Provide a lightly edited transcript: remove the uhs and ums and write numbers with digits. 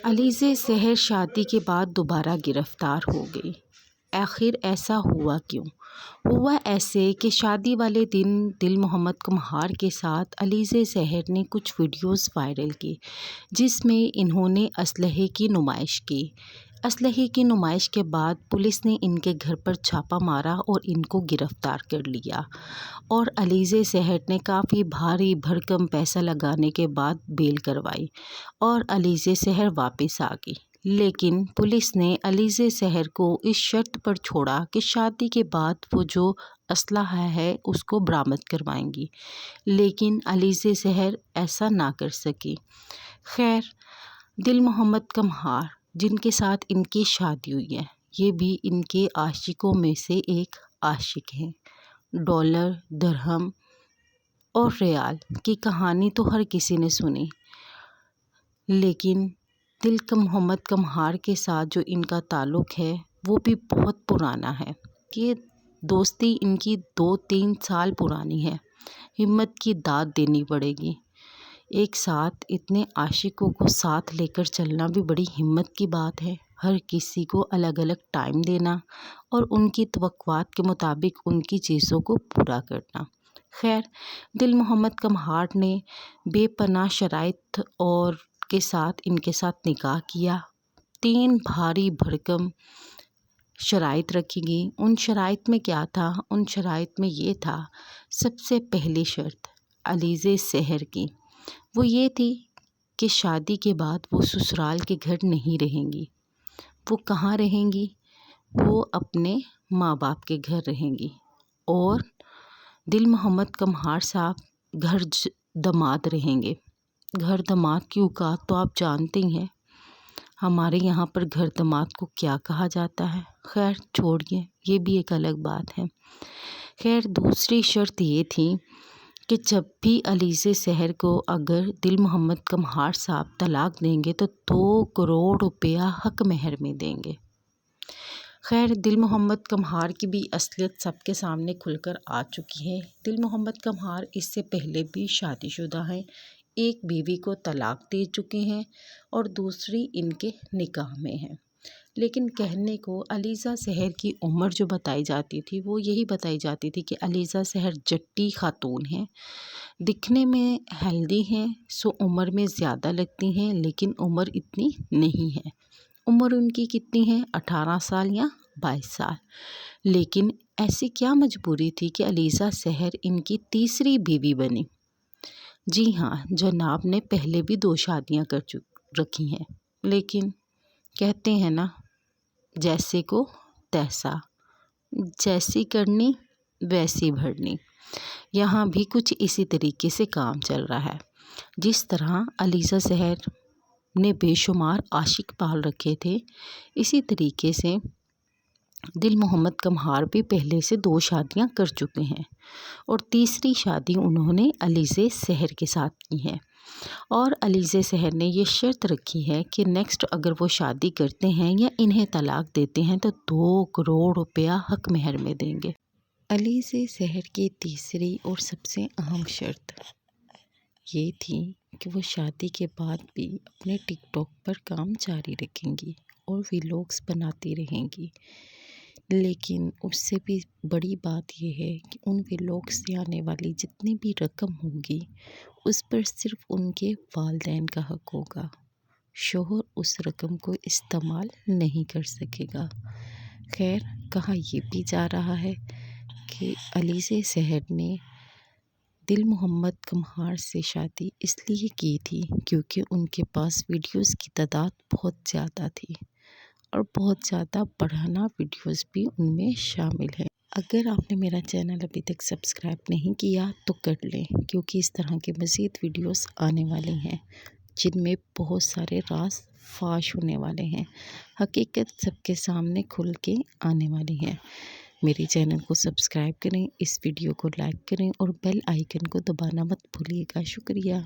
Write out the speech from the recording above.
علیزہ سحر شادی کے بعد دوبارہ گرفتار ہو گئی۔ آخر ایسا ہوا کیوں؟ ہوا ایسے کہ شادی والے دن دل محمد قمہار کے ساتھ علیزہ سحر نے کچھ ویڈیوز وائرل کی جس میں انہوں نے اسلحے کی نمائش کی۔ اسلحے کی نمائش کے بعد پولیس نے ان کے گھر پر چھاپہ مارا اور ان کو گرفتار کر لیا اور علیزہ سحر نے کافی بھاری بھرکم پیسہ لگانے کے بعد بیل کروائی اور علیزہ سحر واپس آ گئی۔ لیکن پولیس نے علیزہ سحر کو اس شرط پر چھوڑا کہ شادی کے بعد وہ جو اسلحہ ہے اس کو برآمد کروائیں گی، لیکن علیزہ سحر ایسا نہ کر سکی۔ خیر، دل محمد قمہار جن کے ساتھ ان کی شادی ہوئی ہے، یہ بھی ان کے عاشقوں میں سے ایک عاشق ہیں۔ ڈالر، درہم اور ریال کی کہانی تو ہر کسی نے سنی، لیکن دل محمد قمہار کے ساتھ جو ان کا تعلق ہے وہ بھی بہت پرانا ہے۔ یہ دوستی ان کی 2-3 سال پرانی ہے۔ ہمت کی داد دینی پڑے گی۔ ایک ساتھ اتنے عاشقوں کو ساتھ لے کر چلنا بھی بڑی ہمت کی بات ہے۔ ہر کسی کو الگ الگ ٹائم دینا اور ان کی توقعات کے مطابق ان کی چیزوں کو پورا کرنا۔ خیر، دل محمد قمہار نے بے پناہ شرائط اور کے ساتھ ان کے ساتھ نکاح کیا۔ 3 بھاری بھرکم شرائط رکھی گئی۔ ان شرائط میں کیا تھا؟ ان شرائط میں یہ تھا، سب سے پہلی شرط علیزہ سحر کی وہ یہ تھی کہ شادی کے بعد وہ سسرال کے گھر نہیں رہیں گی۔ وہ کہاں رہیں گی؟ وہ اپنے ماں باپ کے گھر رہیں گی۔ اور دل محمد قمہار صاحب گھر داماد رہیں گے۔ گھر داماد کی اوقات تو آپ جانتے ہی ہیں، ہمارے یہاں پر گھر داماد کو کیا کہا جاتا ہے۔ خیر چھوڑیے، یہ بھی ایک الگ بات ہے۔ خیر، دوسری شرط یہ تھی کہ جب بھی علیزہ سحر کو اگر دل محمد قمہار صاحب طلاق دیں گے تو 2 کروڑ روپیہ حق مہر میں دیں گے۔ خیر، دل محمد قمہار کی بھی اصلیت سب کے سامنے کھل کر آ چکی ہے۔ دل محمد قمہار اس سے پہلے بھی شادی شدہ ہیں، ایک بیوی کو طلاق دے چکے ہیں اور دوسری ان کے نکاح میں ہیں۔ لیکن کہنے کو علیزہ سحر کی عمر جو بتائی جاتی تھی وہ یہی بتائی جاتی تھی کہ علیزہ سحر جٹی خاتون ہیں، دکھنے میں ہیلدی ہیں، سو عمر میں زیادہ لگتی ہیں، لیکن عمر اتنی نہیں ہے۔ عمر ان کی کتنی ہے؟ 18 سال یا 22 سال۔ لیکن ایسی کیا مجبوری تھی کہ علیزہ سحر ان کی تیسری بیوی بنی؟ جی ہاں، جناب نے پہلے بھی 2 شادیاں کر رکھی ہیں، لیکن کہتے ہیں نا، جیسے کو تیسا، جیسی کرنی ویسی بھرنی۔ یہاں بھی کچھ اسی طریقے سے کام چل رہا ہے۔ جس طرح علیزہ سحر نے بے شمار عاشق پال رکھے تھے، اسی طریقے سے دل محمد قمہار بھی پہلے سے 2 شادیاں کر چکے ہیں اور تیسری شادی انہوں نے علیزہ سحر کے ساتھ کی ہے۔ اور علیزہ سحر نے یہ شرط رکھی ہے کہ نیکسٹ اگر وہ شادی کرتے ہیں یا انہیں طلاق دیتے ہیں تو 2 کروڑ روپیہ حق مہر میں دیں گے۔ علیزہ سحر کی تیسری اور سب سے اہم شرط یہ تھی کہ وہ شادی کے بعد بھی اپنے ٹک ٹاک پر کام جاری رکھیں گی اور ولاگس بناتی رہیں گی۔ لیکن اس سے بھی بڑی بات یہ ہے کہ ان ولاگس سے آنے والی جتنی بھی رقم ہوگی اس پر صرف ان کے والدین کا حق ہوگا۔ شوہر اس رقم کو استعمال نہیں کر سکے گا۔ خیر، کہا یہ بھی جا رہا ہے کہ علیزہ سحر نے دل محمد قمہار سے شادی اس لیے کی تھی کیونکہ ان کے پاس ویڈیوز کی تعداد بہت زیادہ تھی اور بہت زیادہ پڑھانا ویڈیوز بھی ان میں شامل ہیں۔ اگر آپ نے میرا چینل ابھی تک سبسکرائب نہیں کیا تو کر لیں، کیونکہ اس طرح کے مزید ویڈیوز آنے والے ہیں جن میں بہت سارے راز فاش ہونے والے ہیں، حقیقت سب کے سامنے کھل کے آنے والی ہے۔ میرے چینل کو سبسکرائب کریں، اس ویڈیو کو لائک کریں اور بیل آئیکن کو دبانا مت بھولیے گا۔ شکریہ۔